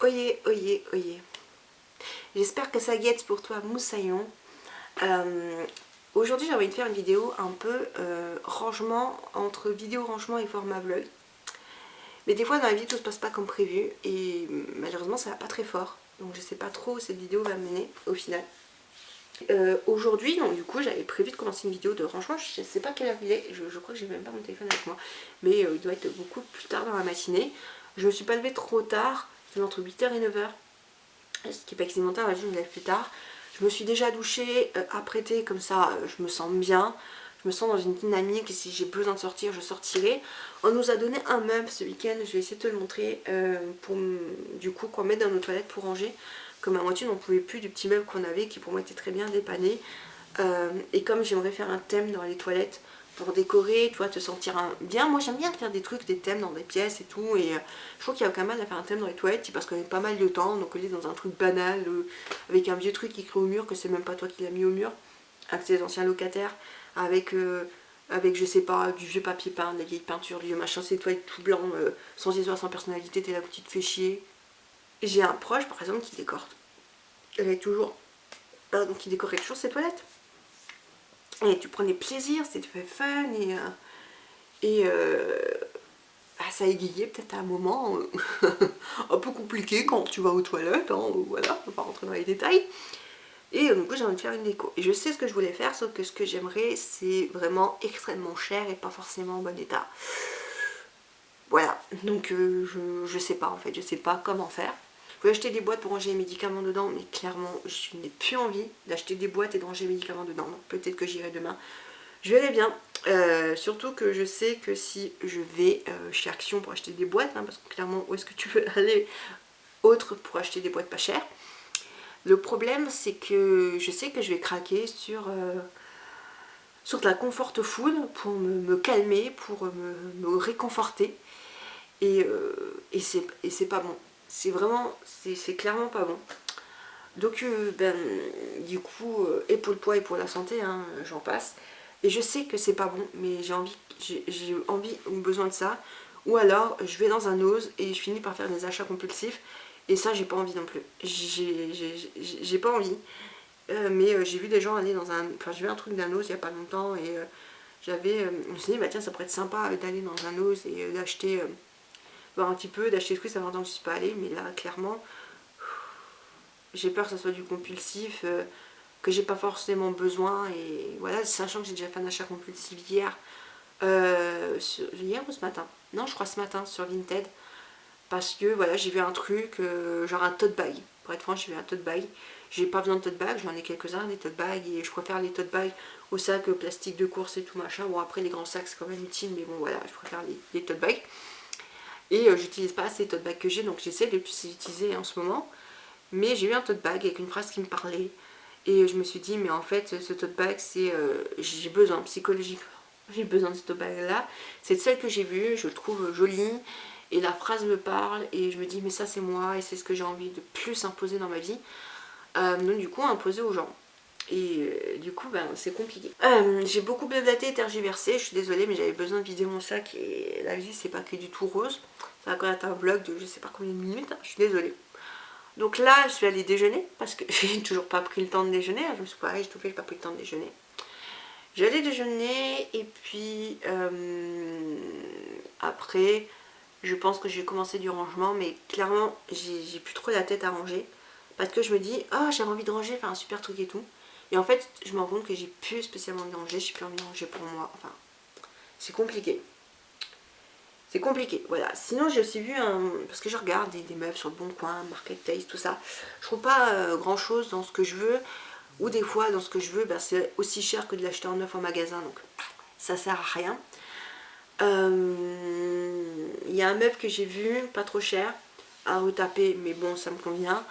Oyez, oyez, oyez. J'espère que ça guette pour toi, Moussaillon. Aujourd'hui, j'ai envie de faire une vidéo un peu rangement, entre vidéo rangement et format vlog. Mais des fois, dans la vie, tout se passe pas comme prévu. Et malheureusement, ça va pas très fort. Donc, je sais pas trop où cette vidéo va me mener au final. Aujourd'hui, donc du coup, j'avais prévu de commencer une vidéo de rangement. Je sais pas quelle heure il est. Je crois que j'ai même pas mon téléphone avec moi. Mais il doit être beaucoup plus tard dans la matinée. Je me suis pas levée trop tard. C'est entre 8h et 9h. Ce qui est pas excessivement tard, je me lève plus tard. Je me suis déjà douchée, apprêtée, comme ça je me sens bien. Je me sens dans une dynamique et si j'ai besoin de sortir, je sortirai. On nous a donné un meuble ce week-end, je vais essayer de te le montrer, pour du coup qu'on met dans nos toilettes pour ranger. Comme à moitié, on n'en pouvait plus du petit meuble qu'on avait qui pour moi était très bien dépanné. Et comme j'aimerais faire un thème dans les toilettes, pour décorer, tu vois, te sentir bien. Moi j'aime bien faire des trucs, des thèmes dans des pièces et tout. Et je trouve qu'il y a aucun mal à faire un thème dans les toilettes parce qu'on a pas mal de temps. Donc au lieu dans un truc banal, avec un vieux truc écrit au mur, que c'est même pas toi qui l'as mis au mur, avec tes anciens locataires, avec je sais pas, du vieux papier peint, de la vieille peinture, du vieux machin, ces toilettes tout blanc, sans histoire, sans personnalité, t'es là où tu te fais chier. J'ai un proche par exemple qui décore. Elle est toujours. Qui décorait toujours ses toilettes. Et tu prenais plaisir, c'était fun et ça égayait peut-être à un moment un peu compliqué quand tu vas aux toilettes, hein, voilà, on va pas rentrer dans les détails. Et du coup j'ai envie de faire une déco. Et je sais ce que je voulais faire, sauf que ce que j'aimerais c'est vraiment extrêmement cher et pas forcément en bon état. Voilà, donc je sais pas en fait, je sais pas comment faire. Je voulais acheter des boîtes pour ranger les médicaments dedans, mais clairement je n'ai plus envie d'acheter des boîtes et de ranger les médicaments dedans. Donc peut-être que j'irai demain. Je verrai bien. Surtout que je sais que si je vais chez Action pour acheter des boîtes, hein, parce que clairement où est-ce que tu veux aller autre pour acheter des boîtes pas chères. Le problème c'est que je sais que je vais craquer sur de la comfort food pour me calmer, pour me réconforter. Et c'est pas bon. C'est vraiment, c'est clairement pas bon. Donc du coup, et pour le poids et pour la santé, hein, j'en passe. Et je sais que c'est pas bon, mais j'ai envie ou besoin de ça. Ou alors je vais dans un ose et je finis par faire des achats compulsifs. Et ça j'ai pas envie non plus. J'ai pas envie. Mais j'ai vu des gens aller dans un. Enfin j'ai vu un truc d'un ose il y a pas longtemps et je me suis dit bah tiens ça pourrait être sympa d'aller dans un ose et d'acheter. Voir un petit peu, d'acheter des trucs, ça fait longtemps que je suis pas allée, mais là clairement j'ai peur que ça soit du compulsif, que j'ai pas forcément besoin. Et voilà, sachant que j'ai déjà fait un achat compulsif hier, hier ou ce matin, non je crois ce matin sur Vinted, parce que voilà j'ai vu un truc, genre un tote bag. Pour être franc, j'ai vu un tote bag, j'ai pas besoin de tote bag, j'en ai quelques-uns des tote bags et je préfère les tote bags aux sacs plastique de course et tout machin. Bon après les grands sacs c'est quand même utile, mais bon voilà, je préfère les tote bags. Et j'utilise pas assez les tote bags que j'ai, donc j'essaie de plus les utiliser en ce moment. Mais j'ai eu un tote bag avec une phrase qui me parlait. Et je me suis dit, mais en fait, ce tote bag, c'est j'ai besoin psychologiquement. J'ai besoin de ce tote bag là. C'est celle que j'ai vue, je le trouve joli. Et la phrase me parle. Et je me dis, mais ça c'est moi. Et c'est ce que j'ai envie de plus imposer dans ma vie. Donc du coup, imposer aux gens. Et du coup, ben, c'est compliqué. J'ai beaucoup blablaté et tergiversé. Je suis désolée, mais j'avais besoin de vider mon sac. Et la vie, c'est pas que du tout rose. Ça va quand même être un vlog de je sais pas combien de minutes. Hein. Je suis désolée. Donc là, je suis allée déjeuner parce que j'ai toujours pas pris le temps de déjeuner. Je me suis pareil, j'ai tout fait, j'ai pas pris le temps de déjeuner. J'allais déjeuner et puis après, je pense que j'ai commencé du rangement, mais clairement, j'ai plus trop la tête à ranger parce que je me dis, oh, j'avais envie de ranger, faire un super truc et tout. Et en fait, je me rends compte que j'ai plus spécialement envie de ranger, j'ai plus envie de ranger pour moi. Enfin, c'est compliqué. C'est compliqué, voilà. Sinon j'ai aussi vu parce que je regarde des meufs sur le Bon Coin, Marketplace, tout ça. Je trouve pas grand chose dans ce que je veux. Ou des fois dans ce que je veux, ben, c'est aussi cher que de l'acheter en neuf en magasin. Donc ça sert à rien. Il y a un meuble que j'ai vu, pas trop cher, à retaper, mais bon ça me convient.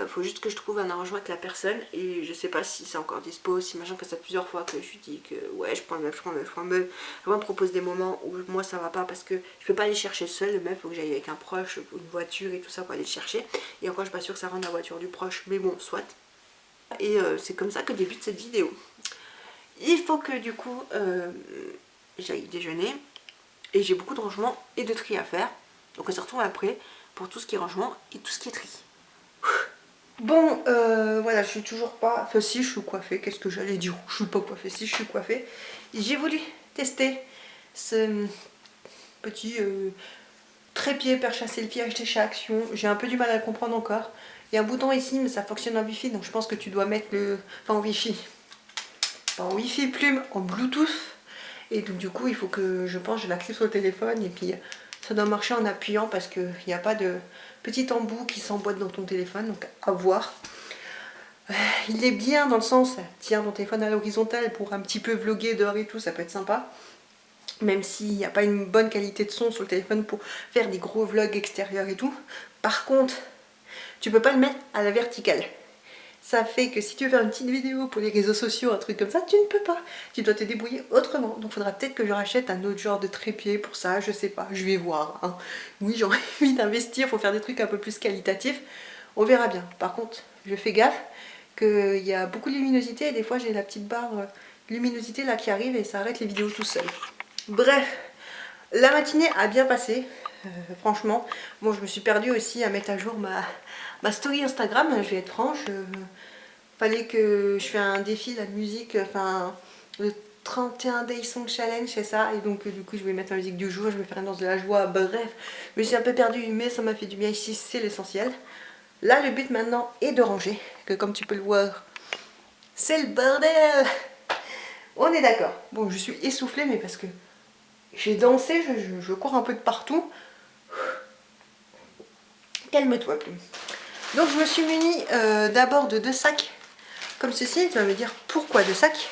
Faut juste que je trouve un arrangement avec la personne et je sais pas si c'est encore dispo, si machin, que ça fait plusieurs fois que je lui dis que ouais je prends le meuf, je prends le meuf, je prends le meuf. Elle me propose des moments où moi ça va pas parce que je peux pas aller chercher seule le meuf, faut que j'aille avec un proche, une voiture et tout ça pour aller le chercher. Et encore je suis pas sûre que ça rende la voiture du proche, mais bon soit. Et c'est comme ça que débute cette vidéo. Il faut que du coup j'aille déjeuner et j'ai beaucoup de rangement et de tri à faire. Donc on se retrouve après pour tout ce qui est rangement et tout ce qui est tri. Bon, voilà, je suis toujours pas... Enfin si, je suis coiffée, qu'est-ce que j'allais dire? Je suis pas coiffée, si, je suis coiffée. J'ai voulu tester ce petit trépied perche à selfie acheté chez Action. J'ai un peu du mal à le comprendre encore. Il y a un bouton ici, mais ça fonctionne en Wi-Fi, donc je pense que tu dois mettre le... Enfin en Wi-Fi. Pas en Wi-Fi plume, en Bluetooth. Et donc du coup, il faut que, je pense, je l'active sur le téléphone et puis ça doit marcher en appuyant parce qu'il n'y a pas de petit embout qui s'emboîte dans ton téléphone, donc à voir. Il est bien dans le sens, tiens ton téléphone à l'horizontale pour un petit peu vlogger dehors et tout, ça peut être sympa. Même s'il n'y a pas une bonne qualité de son sur le téléphone pour faire des gros vlogs extérieurs et tout. Par contre, tu peux pas le mettre à la verticale. Ça fait que si tu veux faire une petite vidéo pour les réseaux sociaux, un truc comme ça, tu ne peux pas. Tu dois te débrouiller autrement. Donc il faudra peut-être que je rachète un autre genre de trépied pour ça, je sais pas, je vais voir. Hein. Oui, j'aurais envie d'investir pour faire des trucs un peu plus qualitatifs. On verra bien. Par contre, je fais gaffe qu'il y a beaucoup de luminosité et des fois j'ai la petite barre luminosité là qui arrive et ça arrête les vidéos tout seul. Bref, la matinée a bien passé. Franchement, bon, je me suis perdue aussi à mettre à jour ma story Instagram, je vais être franche. Fallait que je fasse un défi de musique, enfin le 31 Day Song Challenge, c'est ça. Et donc du coup je vais mettre la musique du jour, je vais faire une danse de la joie, bref. Je me suis un peu perdue mais ça m'a fait du bien ici, c'est l'essentiel. Là le but maintenant est de ranger, que comme tu peux le voir, c'est le bordel. On est d'accord. Bon, je suis essoufflée mais parce que j'ai dansé, je cours un peu de partout. Calme-toi, Plume. Donc je me suis munie d'abord de 2 sacs comme ceci. Tu vas me dire pourquoi 2 sacs?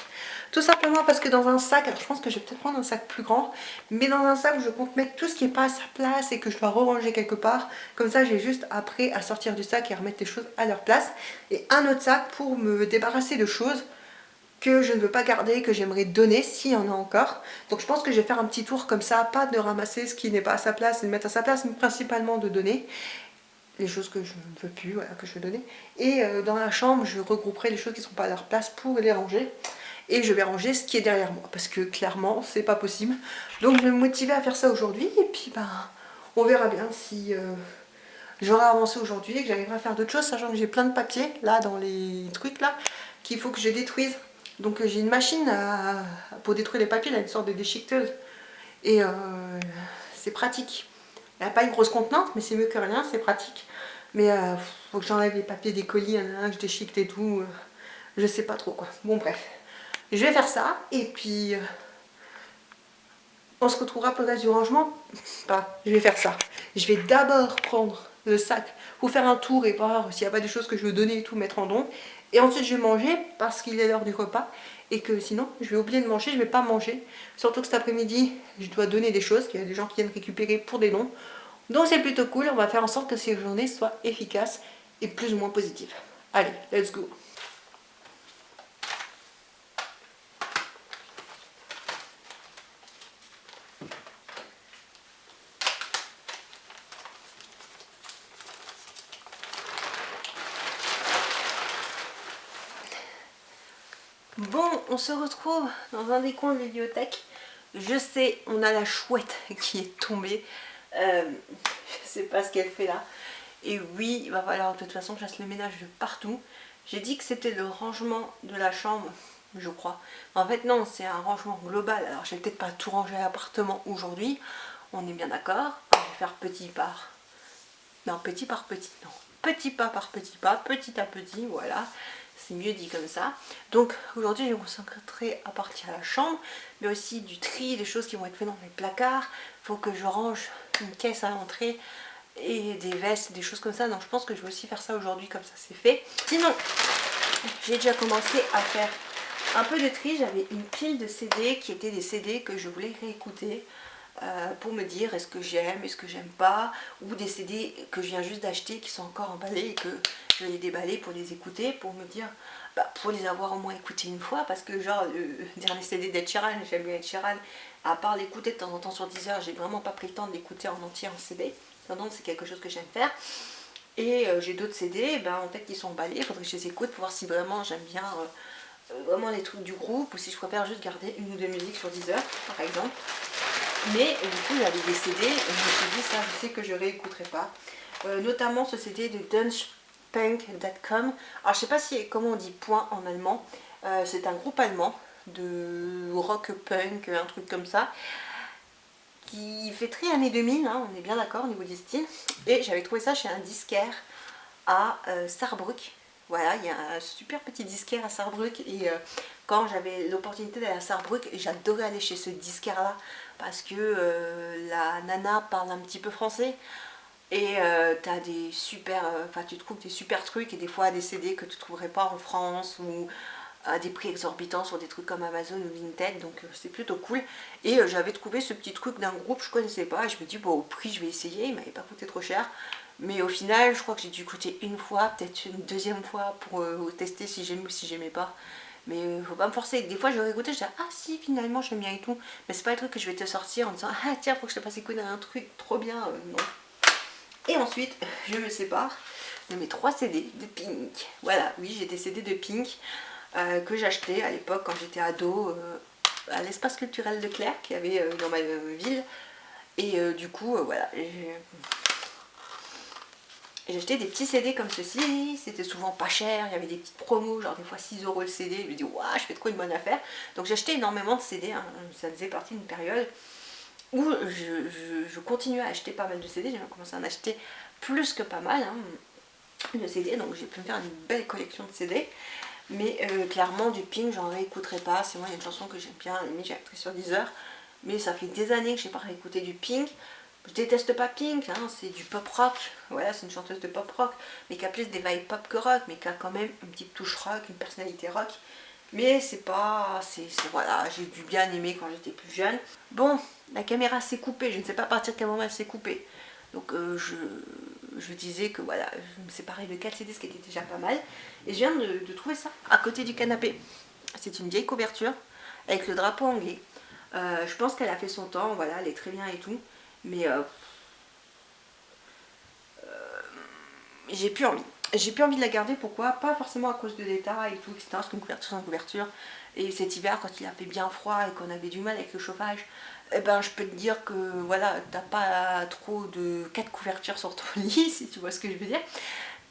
Tout simplement parce que dans un sac, alors je pense que je vais peut-être prendre un sac plus grand, mais dans un sac je compte mettre tout ce qui n'est pas à sa place et que je dois ranger quelque part. Comme ça j'ai juste après à sortir du sac et à remettre les choses à leur place. Et un autre sac pour me débarrasser de choses que je ne veux pas garder, que j'aimerais donner s'il y en a encore. Donc je pense que je vais faire un petit tour comme ça, pas de ramasser ce qui n'est pas à sa place et de mettre à sa place, mais principalement de donner les choses que je ne veux plus, voilà, que je veux donner. Et dans la chambre, je regrouperai les choses qui ne sont pas à leur place pour les ranger. Et je vais ranger ce qui est derrière moi, parce que clairement, c'est pas possible. Donc je vais me motiver à faire ça aujourd'hui, et puis ben, on verra bien si j'aurai avancé aujourd'hui et que j'arriverai à faire d'autres choses, sachant que j'ai plein de papiers, là, dans les trucs, là, qu'il faut que je détruise. Donc j'ai une machine pour détruire les papiers, là, une sorte de déchiqueteuse. Et c'est pratique. Elle n'a pas une grosse contenance, mais c'est mieux que rien, c'est pratique. Mais faut que j'enlève les papiers des colis, que je déchiquete et tout. Je sais pas trop quoi. Bon bref. Je vais faire ça et puis on se retrouvera pour le reste du rangement. Enfin, je vais faire ça. Je vais d'abord prendre le sac pour faire un tour et voir s'il n'y a pas des choses que je veux donner et tout, mettre en don. Et ensuite je vais manger parce qu'il est l'heure du repas. Et que sinon je vais oublier de manger, je ne vais pas manger. Surtout que cet après-midi, je dois donner des choses, qu'il y a des gens qui viennent récupérer pour des dons. Donc c'est plutôt cool, on va faire en sorte que ces journées soient efficaces et plus ou moins positives. Allez, let's go! Bon, on se retrouve dans un des coins de la bibliothèque. Je sais, on a la chouette qui est tombée. Je sais pas ce qu'elle fait là. Et oui, il va falloir de toute façon que je fasse le ménage de partout. J'ai dit que c'était le rangement de la chambre, je crois. En fait non, c'est un rangement global. Alors je vais peut-être pas tout ranger à l'appartement aujourd'hui. On est bien d'accord. Je vais faire petit par... Non, petit par petit, non. Petit pas par petit pas, petit à petit, voilà. C'est mieux dit comme ça. Donc aujourd'hui je vais me concentrer à partir de la chambre, mais aussi du tri, des choses qui vont être faites dans les placards. Il faut que je range une caisse à l'entrée et des vestes, des choses comme ça. Donc je pense que je vais aussi faire ça aujourd'hui, comme ça c'est fait. Sinon, j'ai déjà commencé à faire un peu de tri. J'avais une pile de CD qui étaient des CD que je voulais réécouter. Pour me dire est-ce que j'aime, est-ce que j'aime pas, ou des CD que je viens juste d'acheter qui sont encore emballés et que je vais les déballer pour les écouter, pour me dire, pour les avoir au moins écoutés une fois, parce que genre le dernier CD d'Ed Sheeran, j'aime bien Ed Sheeran, à part l'écouter de temps en temps sur Deezer, j'ai vraiment pas pris le temps de l'écouter en entier en CD, donc c'est quelque chose que j'aime faire. Et j'ai d'autres CD, en fait qui sont emballés, il faudrait que je les écoute pour voir si vraiment j'aime bien vraiment les trucs du groupe, ou si je préfère juste garder une ou deux musiques sur Deezer par exemple. Mais du coup j'avais des CD et je me suis dit ça je sais que je réécouterai pas. notamment ce CD de Dunchpunk.com. Alors je sais pas comment on dit point en allemand. C'est un groupe allemand de rock punk, un truc comme ça, qui fait très années 2000, hein, on est bien d'accord au niveau des styles. Et j'avais trouvé ça chez un disquaire à Sarrebruck. Voilà, il y a un super petit disquaire à Sarrebruck. Et quand j'avais l'opportunité d'aller à Sarrebruck, j'adorais aller chez ce disquaire là parce que la nana parle un petit peu français. Et t'as des super, tu trouves des super trucs et des fois des CD que tu trouverais pas en France ou à des prix exorbitants sur des trucs comme Amazon ou Vinted, donc c'est plutôt cool. Et j'avais trouvé ce petit truc d'un groupe, je connaissais pas, et je me dis bon au prix je vais essayer, il m'avait pas coûté trop cher. Mais au final je crois que j'ai dû écouter une fois, peut-être une deuxième fois pour tester si j'aimais ou si j'aimais pas. Mais faut pas me forcer, des fois je vais écouter, je dis ah si finalement j'aime bien et tout, mais c'est pas le truc que je vais te sortir en disant ah tiens faut que je te fasse écouter un truc trop bien, non. Et ensuite, je me sépare de mes 3 CD de Pink. Voilà, oui, j'ai des CD de Pink que j'achetais à l'époque quand j'étais ado à l'espace culturel de Clerc qu'il y avait dans ma ville. Et du coup, voilà, j'ai acheté des petits CD comme ceci. C'était souvent pas cher, il y avait des petites promos, genre des fois 6 € le CD. Je me dis, waouh, je fais de quoi une bonne affaire. Donc j'ai acheté énormément de CD, hein. Ça faisait partie d'une période où je continuais à acheter pas mal de CD, j'ai commencé à en acheter plus que pas mal de CD, donc j'ai pu me faire une belle collection de CD, mais clairement du Pink j'en réécouterai pas, c'est moi il y a une chanson que j'aime bien, limite j'ai écouté sur Deezer, mais ça fait des années que j'ai pas réécouté du Pink. Je déteste pas Pink, hein, c'est du pop rock, voilà c'est une chanteuse de pop rock, mais qui a plus des vibes pop que rock, mais qui a quand même une petite touche rock, une personnalité rock. Mais c'est pas... voilà, j'ai dû bien aimer quand j'étais plus jeune. Bon, la caméra s'est coupée, je ne sais pas à partir de quel moment elle s'est coupée. Donc je disais que voilà, je me séparais de 4 CD, ce qui était déjà pas mal. Et je viens de trouver ça à côté du canapé. C'est une vieille couverture avec le drapeau anglais. Je pense qu'elle a fait son temps, voilà, elle est très bien et tout. Mais j'ai plus envie. J'ai plus envie de la garder, pourquoi? Pas forcément à cause de l'état et tout, etc. Parce qu'une couverture sans couverture. Et cet hiver, quand il a fait bien froid et qu'on avait du mal avec le chauffage, eh ben je peux te dire que voilà, t'as pas trop de 4 couvertures sur ton lit, si tu vois ce que je veux dire.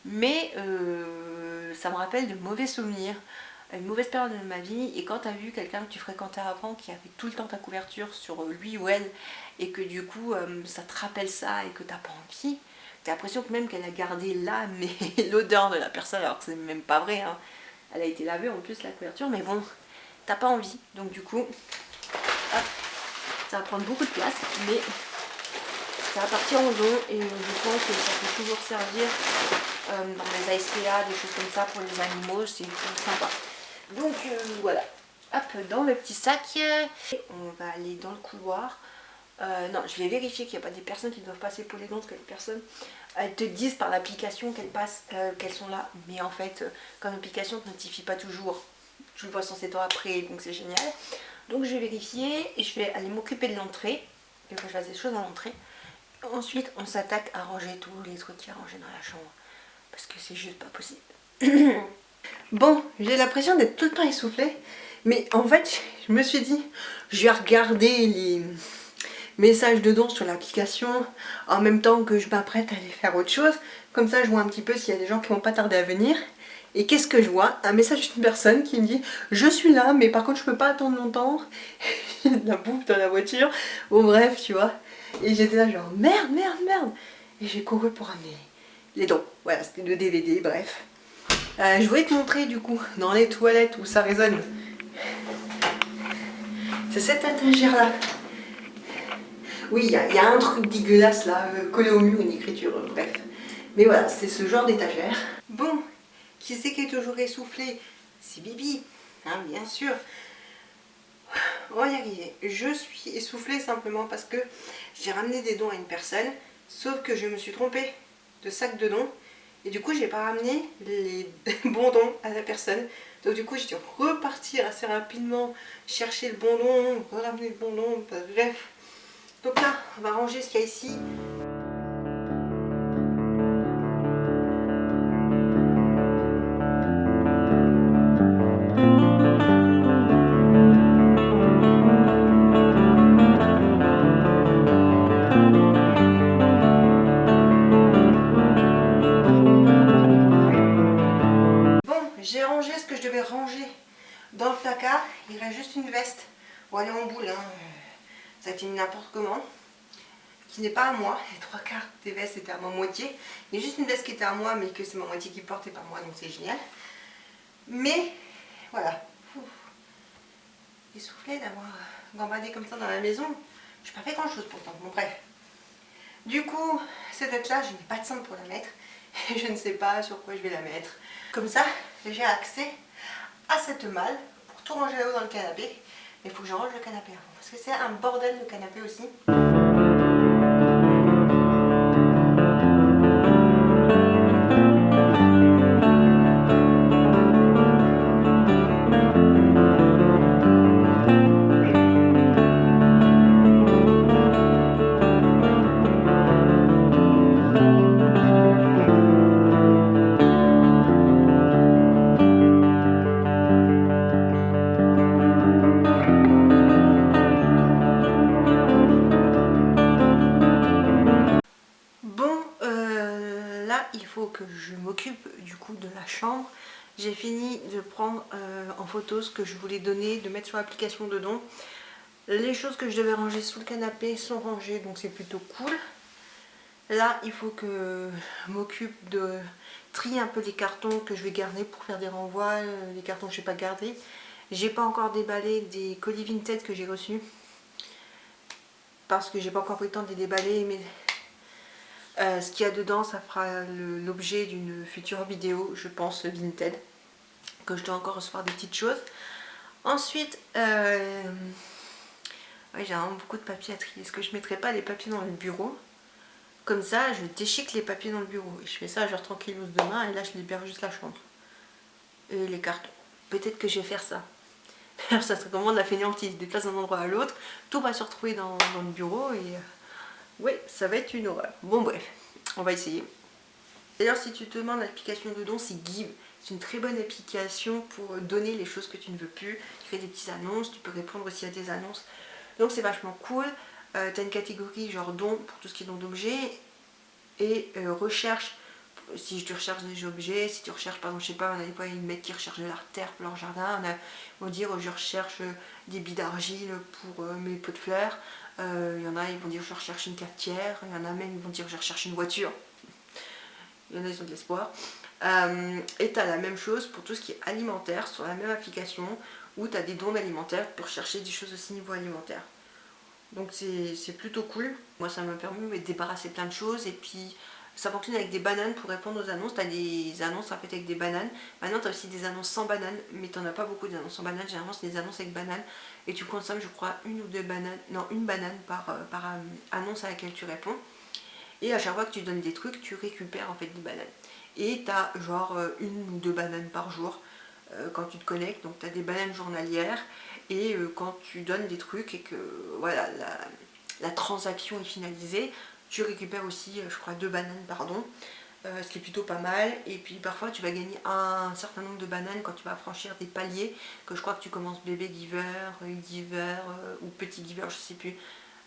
Mais ça me rappelle de mauvais souvenirs, une mauvaise période de ma vie. Et quand t'as vu quelqu'un que tu fréquentais avant qui avait tout le temps ta couverture sur lui ou elle, et que du coup ça te rappelle ça et que t'as pas envie, t'as l'impression que même qu'elle a gardé là, mais l'odeur de la personne, alors que c'est même pas vrai, hein. Elle a été lavée en plus la couverture, mais bon, t'as pas envie. Donc du coup, hop, ça va prendre beaucoup de place, mais ça va partir en don et je pense que ça peut toujours servir dans les ASPA, des choses comme ça pour les animaux, c'est sympa. Donc voilà, hop, dans le petit sac, on va aller dans le couloir. Non, je vais vérifier qu'il n'y a pas des personnes qui doivent passer pour les dons, parce que les personnes, elles te disent par l'application qu'elles passent, qu'elles sont là, mais en fait, comme l'application ne te notifie pas toujours, tu le vois 107 ans après, donc c'est génial. Donc je vais vérifier et je vais aller m'occuper de l'entrée, il faut que je fasse des choses à l'entrée. Ensuite, on s'attaque à ranger tous les trucs qui à ranger dans la chambre, parce que c'est juste pas possible. Bon, j'ai l'impression d'être tout le temps essoufflée, mais en fait, je me suis dit, je vais regarder les messages de dons sur l'application en même temps que je m'apprête à aller faire autre chose. Comme ça, je vois un petit peu s'il y a des gens qui vont pas tarder à venir. Et qu'est-ce que je vois? Un message d'une personne qui me dit « Je suis là, mais par contre, je peux pas attendre longtemps. » Il y a de la bouffe dans la voiture. Bon, bref, tu vois. Et j'étais là genre « Merde, merde, merde !» Et j'ai couru pour amener les dons. Voilà, c'était le DVD, bref. Je voulais te montrer, du coup, dans les toilettes où ça résonne. C'est cette étagère-là. Oui, il y a un truc dégueulasse là, collé au mur, une écriture, bref. Mais voilà, c'est ce genre d'étagère. Bon, qui c'est qui est toujours essoufflé? C'est Bibi, hein, bien sûr. On va y arriver. Je suis essoufflée simplement parce que j'ai ramené des dons à une personne, sauf que je me suis trompée de sac de dons. Et du coup, j'ai pas ramené les bons dons à la personne. Donc du coup, j'ai dû repartir assez rapidement, chercher le bon don, ramener le bon don, bref. Donc là, on va ranger ce qu'il y a ici. là, il reste juste une veste. Bon, elle est en boule, hein. Ça a été mis n'importe comment. Qui n'est pas à moi. Les 3/4 des vestes étaient à ma moitié. Il y a juste une veste qui était à moi, mais que c'est ma moitié qui porte et pas moi, donc c'est génial. Mais voilà. Essoufflée d'avoir gambadé comme ça dans la maison. Je n'ai pas fait grand chose pourtant. Bon, bref. Du coup, cette veste là, je n'ai pas de centre pour la mettre. Et je ne sais pas sur quoi je vais la mettre. Comme ça, j'ai accès à cette malle pour tout ranger là-haut dans le canapé. Mais il faut que je range le canapé avant. Parce que c'est un bordel le canapé aussi. Il faut que je m'occupe du coup de la chambre. J'ai fini de prendre en photo ce que je voulais donner, de mettre sur l'application dedans. Les choses que je devais ranger sous le canapé sont rangées, donc c'est plutôt cool. Là, il faut que je m'occupe de trier un peu les cartons que je vais garder pour faire des renvois, les cartons que je n'ai pas gardés. J'ai pas encore déballé des colis Vinted que j'ai reçus parce que j'ai pas encore pris le temps de les déballer, mais ce qu'il y a dedans, ça fera l'objet d'une future vidéo, je pense, Vinted, que je dois encore recevoir des petites choses. Ensuite, ouais, j'ai vraiment beaucoup de papiers à trier. Est-ce que je ne mettrais pas les papiers dans le bureau? Comme ça, je déchique les papiers dans le bureau. Et je fais ça genre tranquillos demain, et là, je libère juste la chambre. Et les cartons. Peut-être que je vais faire ça. D'ailleurs, ça serait comment la fainéantise, se déplace d'un endroit à l'autre, tout va se retrouver dans le bureau, et... oui, ça va être une horreur. Bon bref, on va essayer. D'ailleurs, si tu te demandes l'application de don, c'est Give. C'est une très bonne application pour donner les choses que tu ne veux plus. Tu fais des petites annonces, tu peux répondre aussi à des annonces. Donc c'est vachement cool. Tu as une catégorie genre don pour tout ce qui est don d'objets. Et recherche, si tu recherches des objets, si tu recherches, par exemple, je sais pas, on a des fois, une mec qui recherche de la terre pour leur jardin. On va dire, je recherche des billes d'argile pour mes pots de fleurs. Il y en a, ils vont dire je recherche une cafetière. Il y en a même, ils vont dire je recherche une voiture. Il y en a, ils ont de l'espoir. Et tu as la même chose pour tout ce qui est alimentaire sur la même application où tu as des dons alimentaires pour chercher des choses aussi niveau alimentaire. Donc c'est plutôt cool. Moi, ça m'a permis de débarrasser plein de choses. Et puis ça fonctionne avec des bananes pour répondre aux annonces. Tu as des annonces en fait avec des bananes. Maintenant, tu as aussi des annonces sans bananes, mais tu n'en as pas beaucoup des annonces sans bananes. Généralement, c'est des annonces avec bananes. Et tu consommes, je crois, une ou deux bananes, non, une banane par annonce à laquelle tu réponds. Et à chaque fois que tu donnes des trucs, tu récupères en fait des bananes. Et tu as genre une ou deux bananes par jour quand tu te connectes. Donc tu as des bananes journalières. Et quand tu donnes des trucs et que voilà, la transaction est finalisée, tu récupères aussi, je crois, 2 bananes, pardon, ce qui est plutôt pas mal. Et puis parfois tu vas gagner un certain nombre de bananes quand tu vas franchir des paliers, que je crois que tu commences bébé giver, giver ou petit giver, je sais plus.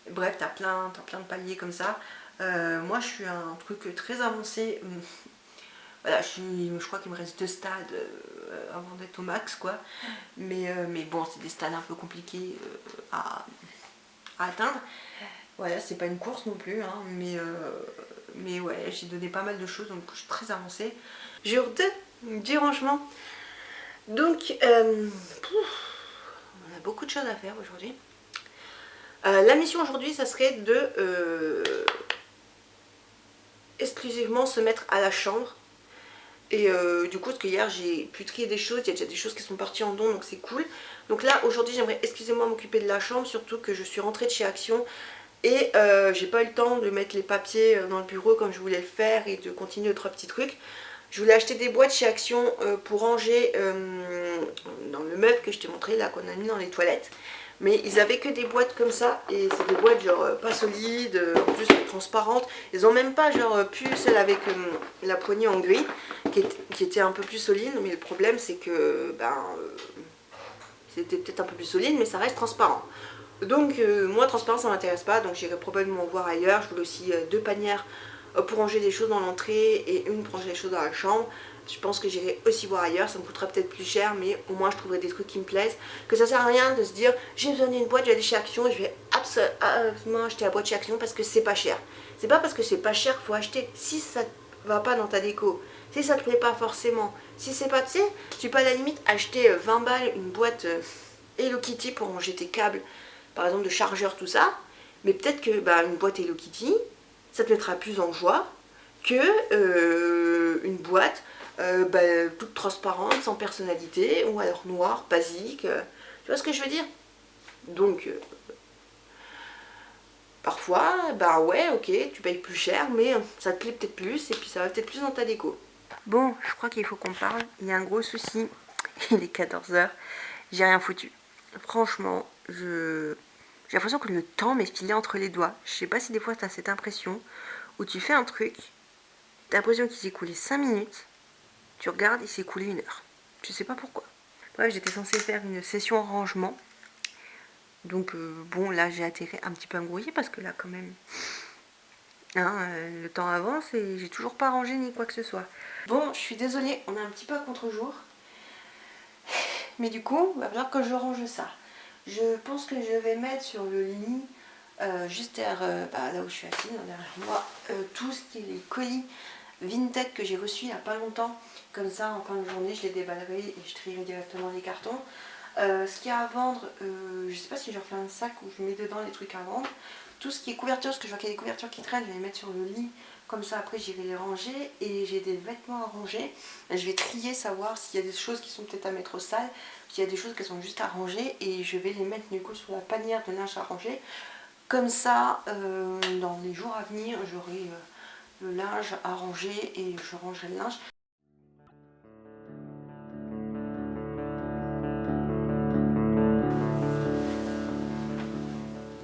Bref, t'as plein de paliers comme ça. Moi je suis un truc très avancé. Voilà, je crois qu'il me reste 2 stades avant d'être au max, quoi. Mais bon, c'est des stades un peu compliqués à atteindre. Voilà, c'est pas une course non plus, hein, mais ouais, j'ai donné pas mal de choses, donc je suis très avancée. Jour 2 du rangement. Donc, on a beaucoup de choses à faire aujourd'hui. La mission aujourd'hui, ça serait de exclusivement se mettre à la chambre. Et du coup, parce que hier j'ai pu trier des choses, il y a déjà des choses qui sont parties en don, donc c'est cool. Donc là, aujourd'hui, j'aimerais exclusivement m'occuper de la chambre, surtout que je suis rentrée de chez Action. Et j'ai pas eu le temps de mettre les papiers dans le bureau comme je voulais le faire et de continuer 3 petits trucs. Je voulais acheter des boîtes chez Action pour ranger dans le meuble que je t'ai montré là, qu'on a mis dans les toilettes. Mais ils avaient que des boîtes comme ça, et c'est des boîtes genre pas solides, en plus transparentes. Ils ont même pas genre pu celle avec la poignée en gris, qui était un peu plus solide. Mais le problème c'est que c'était peut-être un peu plus solide, mais ça reste transparent. Donc moi transparent ça m'intéresse pas, donc j'irai probablement voir ailleurs. Je voulais aussi 2 panières pour ranger des choses dans l'entrée et une pour ranger des choses dans la chambre. je pense que j'irai aussi voir ailleurs, ça me coûtera peut-être plus cher, mais au moins je trouverai des trucs qui me plaisent. Que ça sert à rien de se dire j'ai besoin d'une boîte, je vais aller chez Action, je vais absolument acheter la boîte chez Action parce que c'est pas cher. C'est pas parce que c'est pas cher qu'il faut acheter. Si ça va pas dans ta déco, si ça te plaît pas forcément, si c'est pas, tu sais, tu peux à la limite acheter 20 balles une boîte Hello Kitty pour ranger tes câbles, par exemple de chargeur, tout ça. Mais peut-être que une boîte Hello Kitty, ça te mettra plus en joie que une boîte toute transparente, sans personnalité, ou alors noire, basique. Tu vois ce que je veux dire? Donc, parfois, ouais, ok, tu payes plus cher, mais ça te plaît peut-être plus, et puis ça va peut-être plus dans ta déco. Bon, je crois qu'il faut qu'on parle. Il y a un gros souci. Il est 14 h, j'ai rien foutu. Franchement, j'ai l'impression que le temps m'est filé entre les doigts. Je sais pas si des fois tu as cette impression où tu fais un truc, t'as l'impression qu'il s'est écoulé 5 minutes, tu regardes, il s'est écoulé 1 heure. Je sais pas pourquoi. Bref, j'étais censée faire une session rangement. Donc bon, là j'ai atterri un petit peu à me grouiller parce que là quand même, le temps avance et j'ai toujours pas rangé ni quoi que ce soit. Bon, je suis désolée, on est un petit peu à contre-jour. Mais du coup, il va falloir que je range ça. Je pense que je vais mettre sur le lit, juste derrière, là où je suis assise, derrière moi, tout ce qui est les colis Vinted que j'ai reçus il n'y a pas longtemps. Comme ça, en fin de journée, je les déballerai et je trierai directement les cartons. Ce qu'il y a à vendre, je sais pas si je refais un sac où je mets dedans les trucs à vendre. Tout ce qui est couverture, parce que je vois qu'il y a des couvertures qui traînent, je vais les mettre sur le lit. Comme ça, après, j'irai les ranger. Et j'ai des vêtements à ranger. Je vais trier, savoir s'il y a des choses qui sont peut-être à mettre au sale, s'il y a des choses qui sont juste à ranger. Et je vais les mettre du coup sur la panière de linge à ranger. Comme ça, dans les jours à venir, j'aurai le linge à ranger et je rangerai le linge.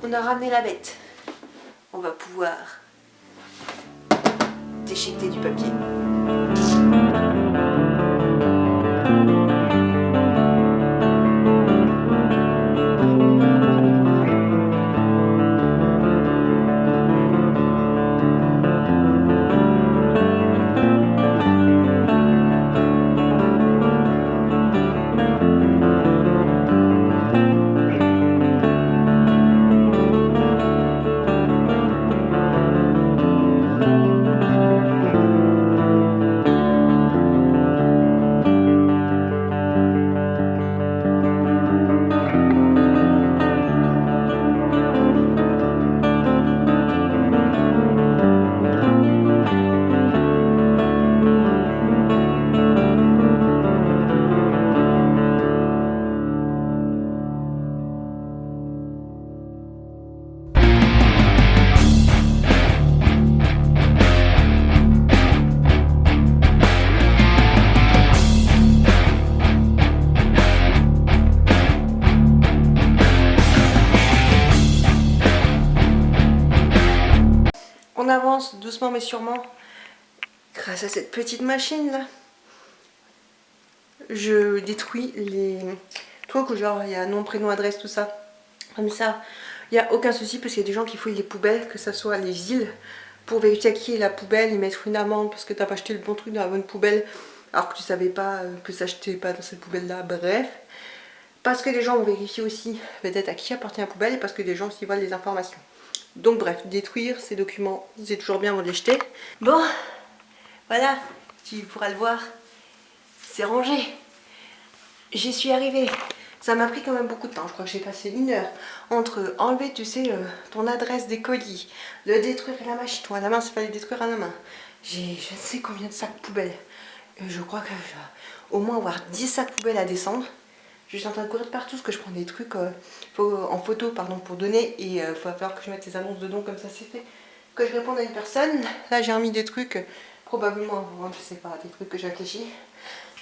On a ramené la bête. On va pouvoir déchiqueter du papier. On avance doucement mais sûrement grâce à cette petite machine là. Je détruis les trucs où genre il y a nom, prénom, adresse, tout ça. Comme ça, il n'y a aucun souci parce qu'il y a des gens qui fouillent les poubelles, que ce soit les villes, pour vérifier à qui est la poubelle, ils mettent une amende parce que t'as pas acheté le bon truc dans la bonne poubelle alors que tu savais pas que ça achetait pas dans cette poubelle là, bref. Parce que les gens ont vérifié aussi peut-être à qui appartient la poubelle et parce que des gens aussi volent les informations. Donc bref, détruire ces documents, c'est toujours bien avant de les jeter. Bon, voilà, tu pourras le voir, c'est rangé. J'y suis arrivée. Ça m'a pris quand même beaucoup de temps, je crois que j'ai passé 1 heure entre enlever, tu sais, ton adresse des colis, le détruire à la machine, toi à la main, c'est pas les détruire à la main. J'ai je ne sais combien de sacs poubelles. Je crois que je vais au moins avoir 10 sacs poubelles à descendre. Je suis en train de courir de partout parce que je prends des trucs en photo pour donner et il va falloir que je mette les annonces dedans, comme ça c'est fait. Que je réponde à une personne. Là j'ai remis des trucs, probablement à vendre, je sais pas, des trucs que j'ai réfléchi.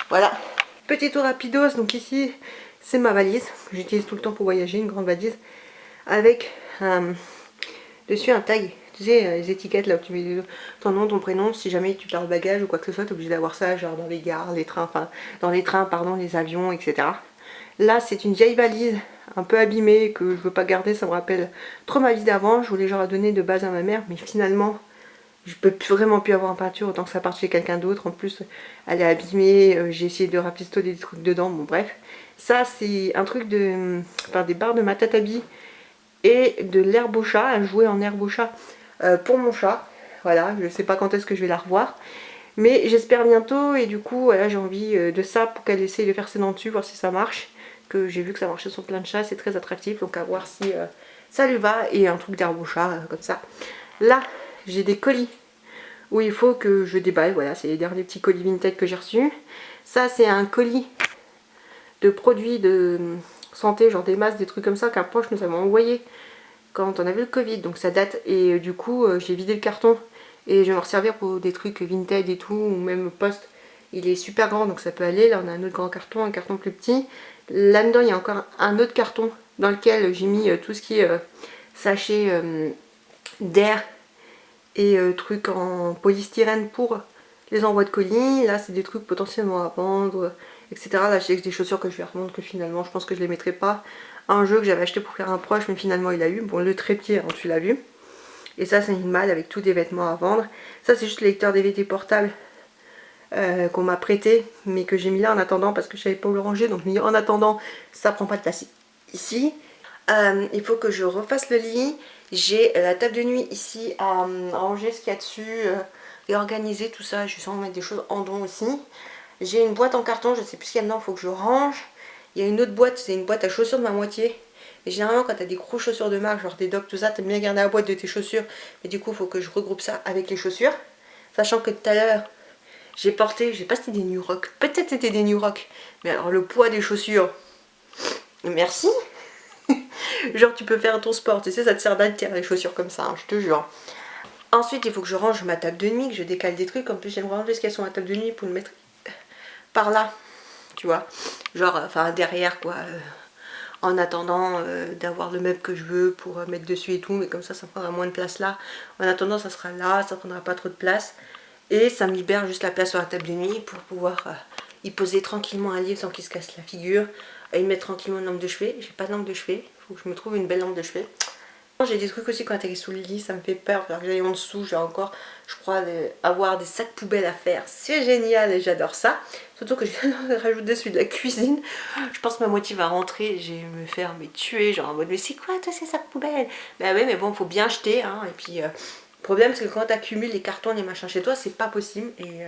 Voilà. Petit tour rapidos, donc ici c'est ma valise que j'utilise tout le temps pour voyager, une grande valise avec dessus un tag. Tu sais, les étiquettes là où tu mets ton nom, ton prénom, si jamais tu perds le bagage ou quoi que ce soit, tu es obligé d'avoir ça genre dans les gares, les trains, enfin dans les trains, pardon, les avions, etc. Là, c'est une vieille valise un peu abîmée que je veux pas garder, ça me rappelle trop ma vie d'avant. Je voulais genre la donner de base à ma mère, mais finalement, Je peux vraiment plus avoir en peinture, autant que ça parte chez quelqu'un d'autre. En plus, elle est abîmée, j'ai essayé de rapistoler des trucs dedans, bon bref. Ça, c'est un truc de... Enfin, des barres de Matatabi et de l'herbe au chat, un jouet en herbe au chat pour mon chat. Voilà, je sais pas quand est-ce que je vais la revoir. Mais j'espère bientôt et du coup, voilà, j'ai envie de ça pour qu'elle essaye de faire ses dents dessus, voir si ça marche. Que j'ai vu que ça marchait sur plein de chats, c'est très attractif, donc à voir si ça lui va. Et un truc d'herbe au chat, comme ça. Là, j'ai des colis où il faut que je déballe. Voilà, c'est les derniers petits colis vintage que j'ai reçus. Ça, c'est un colis de produits de santé, genre des masques, des trucs comme ça qu'un proche nous avait envoyé quand on avait le Covid. Donc ça date et du coup, j'ai vidé le carton et je vais m'en servir pour des trucs vintage et tout, ou même post. Il est super grand donc ça peut aller. Là, on a un autre grand carton, un carton plus petit. Là-dedans, il y a encore un autre carton dans lequel j'ai mis tout ce qui est sachet d'air et trucs en polystyrène pour les envois de colis. Là, c'est des trucs potentiellement à vendre, etc. Là, j'ai des chaussures que je vais revendre que finalement, je pense que je les mettrai pas. Un jeu que j'avais acheté pour faire un proche, mais finalement, il a eu. Bon, le trépied, hein, tu l'as vu. Et ça, c'est une malle avec tous des vêtements à vendre. Ça, c'est juste le lecteur DVD portable qu'on m'a prêté, mais que j'ai mis là en attendant parce que je savais pas où le ranger. Donc, en attendant, ça prend pas de place ici. Il faut que je refasse le lit. J'ai la table de nuit ici à ranger ce qu'il y a dessus et organiser tout ça. Je vais sûrement mettre des choses en don aussi. J'ai une boîte en carton, je sais plus ce qu'il y a dedans, il faut que je range. Il y a une autre boîte, c'est une boîte à chaussures de ma moitié. Et généralement quand tu as des grosses chaussures de marque, genre des Doc, tout ça, tu aimes bien garder la boîte de tes chaussures. Mais du coup il faut que je regroupe ça avec les chaussures. Sachant que tout à l'heure, j'ai porté, je sais pas si c'était des New Rock, peut-être c'était des New Rock. Mais alors le poids des chaussures, merci. Genre tu peux faire ton sport, tu sais, ça te sert d'haltère les chaussures comme ça, hein, je te jure. Ensuite il faut que je range ma table de nuit, que je décale des trucs. En plus j'aimerais enlever ce qu'il y a sur ma table de nuit pour le mettre par là, tu vois. Genre, enfin derrière quoi. En attendant d'avoir le meuble que je veux pour mettre dessus et tout. Mais comme ça prendra moins de place là. En attendant ça sera là, ça prendra pas trop de place. Et ça me libère juste la place sur la table de nuit pour pouvoir y poser tranquillement un livre sans qu'il se casse la figure. Et y mettre tranquillement une lampe de chevet. J'ai pas de lampe de chevet, il faut que je me trouve une belle lampe de chevet. J'ai des trucs aussi quand atterrit sous le lit, ça me fait peur. Alors que j'aille en dessous, j'ai encore, je crois, avoir des sacs poubelles à faire. C'est génial et j'adore ça. Surtout que je viens de rajouter celui de la cuisine. Je pense que ma moitié va rentrer, je vais me faire tuer. Genre en mode, mais c'est quoi toi ces sacs poubelles? Bah oui, mais bon, faut bien jeter. Hein, et puis, le problème, c'est que quand tu accumules les cartons, les machins chez toi, c'est pas possible. Et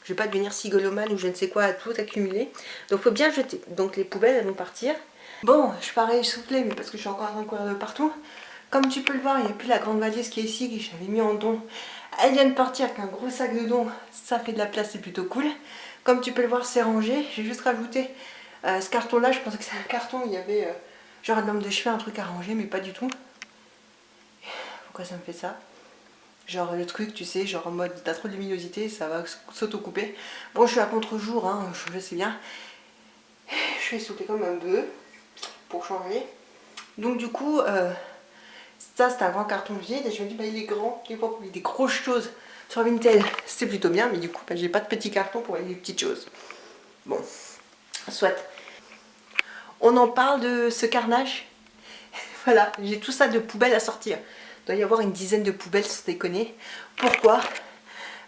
je vais pas devenir sigolomane ou je ne sais quoi à tout accumuler. Donc, faut bien jeter. Donc, les poubelles, elles vont partir. Bon, je parais essoufflée, mais parce que je suis encore en train de courir de partout. Comme tu peux le voir, il n'y a plus la grande valise qui est ici, que j'avais mis en don. Elle vient de partir avec un gros sac de don, ça fait de la place, c'est plutôt cool. Comme tu peux le voir, c'est rangé. J'ai juste rajouté ce carton-là, je pensais que c'était un carton où il y avait genre une lampe de chevet, un truc à ranger, mais pas du tout. Pourquoi ça me fait ça? Genre le truc, tu sais, genre en mode t'as trop de luminosité, ça va s'auto-couper. Bon, je suis à contre-jour, hein, je sais bien. Je suis essoufflée comme un bœuf, pour changer. Donc du coup... ça c'est un grand carton vide et je me dis bah il est grand, il faut qu'il y ait des grosses choses sur Vinted, c'est plutôt bien, mais du coup bah, j'ai pas de petits cartons pour les petites choses. Bon, soit. On en parle de ce carnage. Voilà, j'ai tout ça de poubelles à sortir. Il doit y avoir une dizaine de poubelles sans déconner. Pourquoi?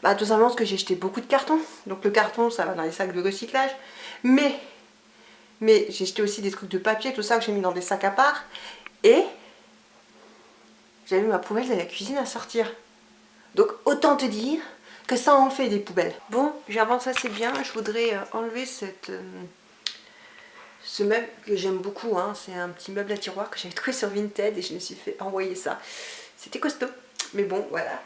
Bah tout simplement parce que j'ai jeté beaucoup de cartons. Donc le carton ça va dans les sacs de recyclage. Mais j'ai jeté aussi des trucs de papier, tout ça que j'ai mis dans des sacs à part. Et j'avais mis ma poubelle de la cuisine à sortir. Donc autant te dire que ça en fait des poubelles. Bon, j'avance assez bien. Je voudrais enlever ce meuble que j'aime beaucoup. Hein. C'est un petit meuble à tiroir que j'avais trouvé sur Vinted et je me suis fait envoyer ça. C'était costaud. Mais bon, voilà.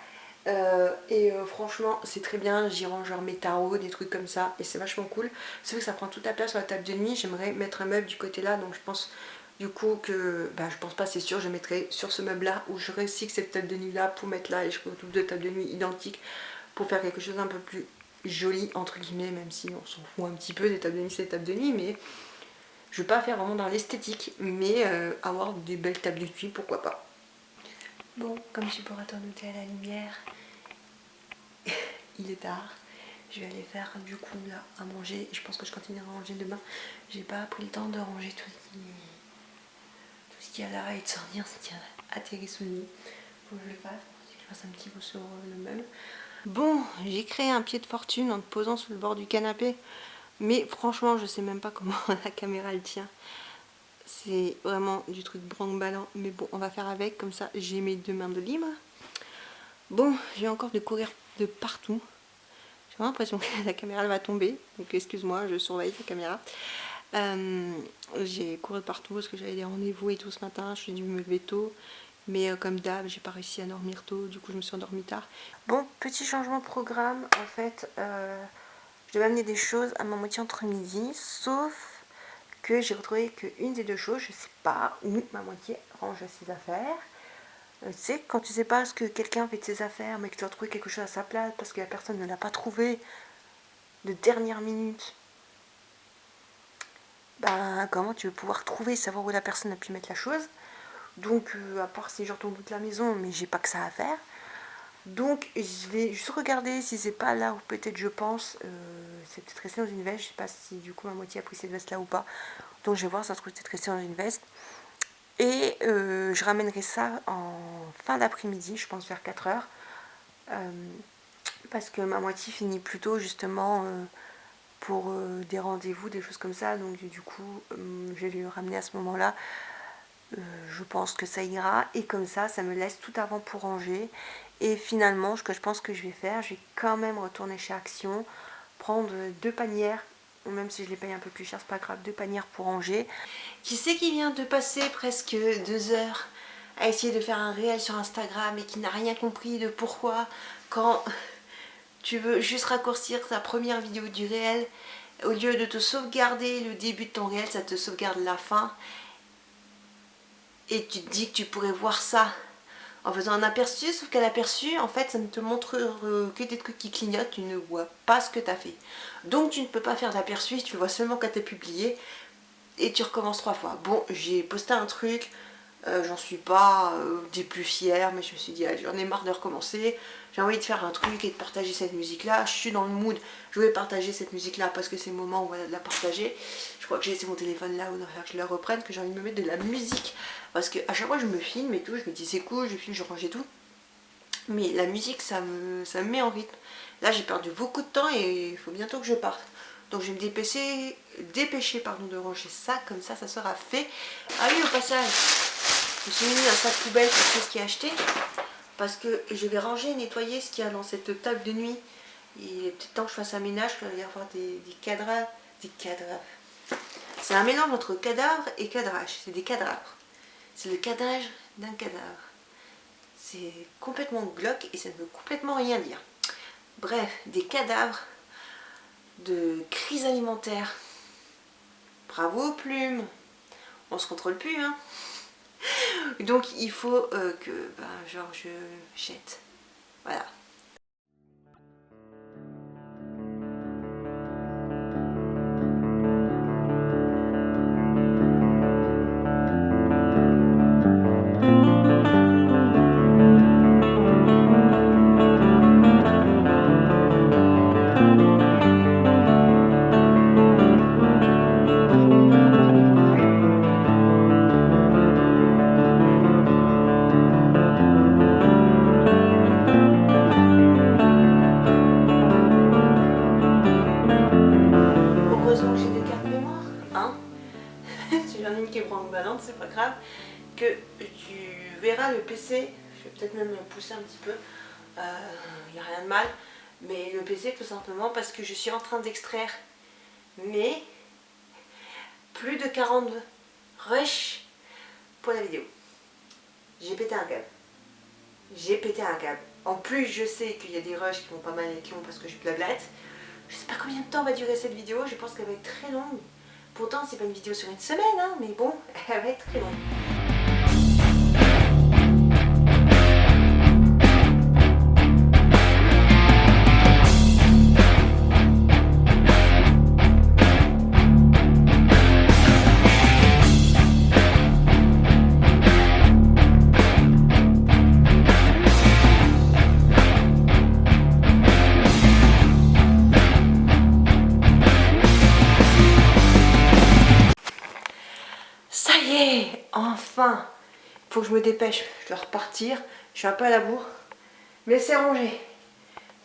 Franchement, c'est très bien. J'y range genre mes tarots, des trucs comme ça. Et c'est vachement cool. C'est vrai que ça prend toute la place sur la table de nuit. J'aimerais mettre un meuble du côté là. Donc je pense... Du coup que, bah je pense pas, c'est sûr, je mettrai sur ce meuble là où je recycle cette table de nuit là pour mettre là et je retrouve deux tables de nuit identiques pour faire quelque chose d'un peu plus joli entre guillemets, même si on s'en fout un petit peu des tables de nuit, c'est des tables de nuit, mais je veux pas faire vraiment dans l'esthétique, mais avoir des belles tables de nuit, pourquoi pas. Bon, comme tu pourras t'en douter à la lumière, il est tard. Je vais aller faire du coup là à manger et je pense que je continuerai à ranger demain. J'ai pas pris le temps de ranger tout ce qu'il y a là et de sortir ce qui a atterri sous le lit. Faut que je le fasse. je passe un petit coup sur le meuble. Bon, j'ai créé un pied de fortune en te posant sur le bord du canapé. Mais franchement, je sais même pas comment la caméra elle tient. C'est vraiment du truc branque-ballant. Mais bon, on va faire avec, comme ça j'ai mes 2 mains de libre. Bon, j'ai encore de courir de partout. J'ai l'impression que la caméra elle va tomber. Donc excuse-moi, je surveille la caméra. J'ai couru de partout parce que j'avais des rendez-vous et tout ce matin. J'ai dû me lever tôt. Mais comme d'hab, j'ai pas réussi à dormir tôt. Du coup, je me suis endormie tard. Bon, petit changement de programme. En fait, je devais amener des choses à ma moitié entre midi. Sauf que j'ai retrouvé qu'une des 2 choses, je sais pas où ma moitié range ses affaires. Tu sais, quand tu sais pas ce que quelqu'un fait de ses affaires, mais que tu as trouvé quelque chose à sa place parce que la personne ne l'a pas trouvé de dernière minute, ben comment tu veux pouvoir trouver, savoir où la personne a pu mettre la chose. Donc à part si je retourne toute la maison, mais j'ai pas que ça à faire. Donc je vais juste regarder si c'est pas là où peut-être je pense, c'est peut-être resté dans une veste, je sais pas si du coup ma moitié a pris cette veste là ou pas. Donc je vais voir, ça se trouve peut-être resté dans une veste. Et je ramènerai ça en fin d'après-midi, je pense vers 4 heures. Parce que ma moitié finit plus tôt justement pour des rendez-vous, des choses comme ça. Donc du coup, je vais lui ramener à ce moment-là. Je pense que ça ira. Et comme ça me laisse tout avant pour ranger. Et finalement, ce que je pense que je vais faire, je vais quand même retourner chez Action, prendre 2 panières. Même si je les paye un peu plus cher, c'est pas grave, 2 panières pour ranger. Qui c'est qui vient de passer presque 2 heures à essayer de faire un réel sur Instagram et qui n'a rien compris de pourquoi quand tu veux juste raccourcir ta première vidéo du réel, au lieu de te sauvegarder le début de ton réel, ça te sauvegarde la fin. Et tu te dis que tu pourrais voir ça en faisant un aperçu, sauf qu'à l'aperçu, en fait, ça ne te montre que des trucs qui clignotent, tu ne vois pas ce que tu as fait. Donc tu ne peux pas faire d'aperçu, tu vois seulement quand tu as publié et tu recommences 3 fois. Bon, j'ai posté un truc, j'en suis pas des plus fières, mais je me suis dit, ah, j'en ai marre de recommencer, j'ai envie de faire un truc et de partager cette musique-là, je suis dans le mood, je vais partager cette musique-là parce que c'est le moment où on va la partager. Je crois que j'ai laissé mon téléphone là, où je la reprenne, que j'ai envie de me mettre de la musique, parce que à chaque fois je me filme et tout, je me dis c'est cool, je filme, je range et tout, mais la musique ça me met en rythme. Là j'ai perdu beaucoup de temps et il faut bientôt que je parte. Donc je vais me dépêcher de ranger ça, comme ça sera fait. Ah oui, au passage, je me suis mis un sac poubelle pour tout ce qui est acheté, parce que je vais ranger et nettoyer ce qu'il y a dans cette table de nuit. Il est peut-être temps que je fasse un ménage, il va y avoir des cadavres. C'est un mélange entre cadavre et cadrage, c'est des cadavres. C'est le cadrage d'un cadavre. C'est complètement glauque et ça ne veut complètement rien dire. Bref, des cadavres de crise alimentaire. Bravo aux plumes. On se contrôle plus, hein. Donc il faut que genre je jette. Voilà. C'est pas grave, que tu verras le PC, je vais peut-être même le pousser un petit peu, il n'y a rien de mal, mais le PC tout simplement parce que je suis en train d'extraire mais plus de 40 rushs pour la vidéo. J'ai pété un câble. J'ai pété un câble. En plus je sais qu'il y a des rushs qui vont pas mal être longs parce que je blablate. Je sais pas combien de temps va durer cette vidéo, je pense qu'elle va être très longue. Pourtant, c'est pas une vidéo sur une semaine, hein, mais bon, elle va être très longue. Enfin, il faut que je me dépêche, je dois repartir, je suis un peu à la bourre. Mais c'est rangé.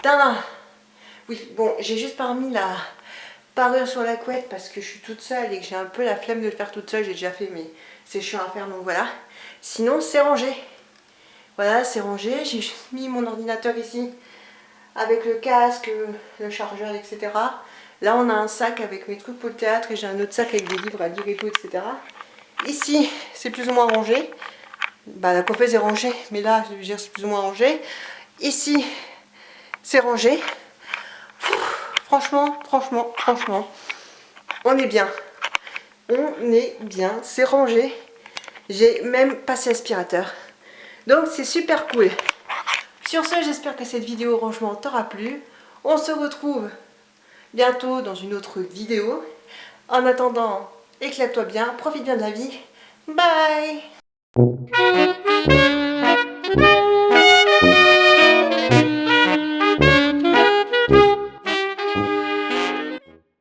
Tadam! Oui, bon, j'ai juste pas remis la parure sur la couette parce que je suis toute seule et que j'ai un peu la flemme de le faire toute seule. J'ai déjà fait, mais c'est chiant à faire, donc voilà. Sinon, c'est rangé. Voilà, c'est rangé. J'ai juste mis mon ordinateur ici avec le casque, le chargeur, etc. Là, on a un sac avec mes trucs pour le théâtre et j'ai un autre sac avec des livres à lire et tout, etc. Ici, c'est plus ou moins rangé. Bah, la coiffeuse est rangée, mais là, je veux dire, c'est plus ou moins rangé. Ici, c'est rangé. Franchement, on est bien. On est bien, c'est rangé. J'ai même passé aspirateur. Donc, c'est super cool. Sur ce, j'espère que cette vidéo rangement t'aura plu. On se retrouve bientôt dans une autre vidéo. En attendant, éclate-toi bien, profite bien de la vie. Bye!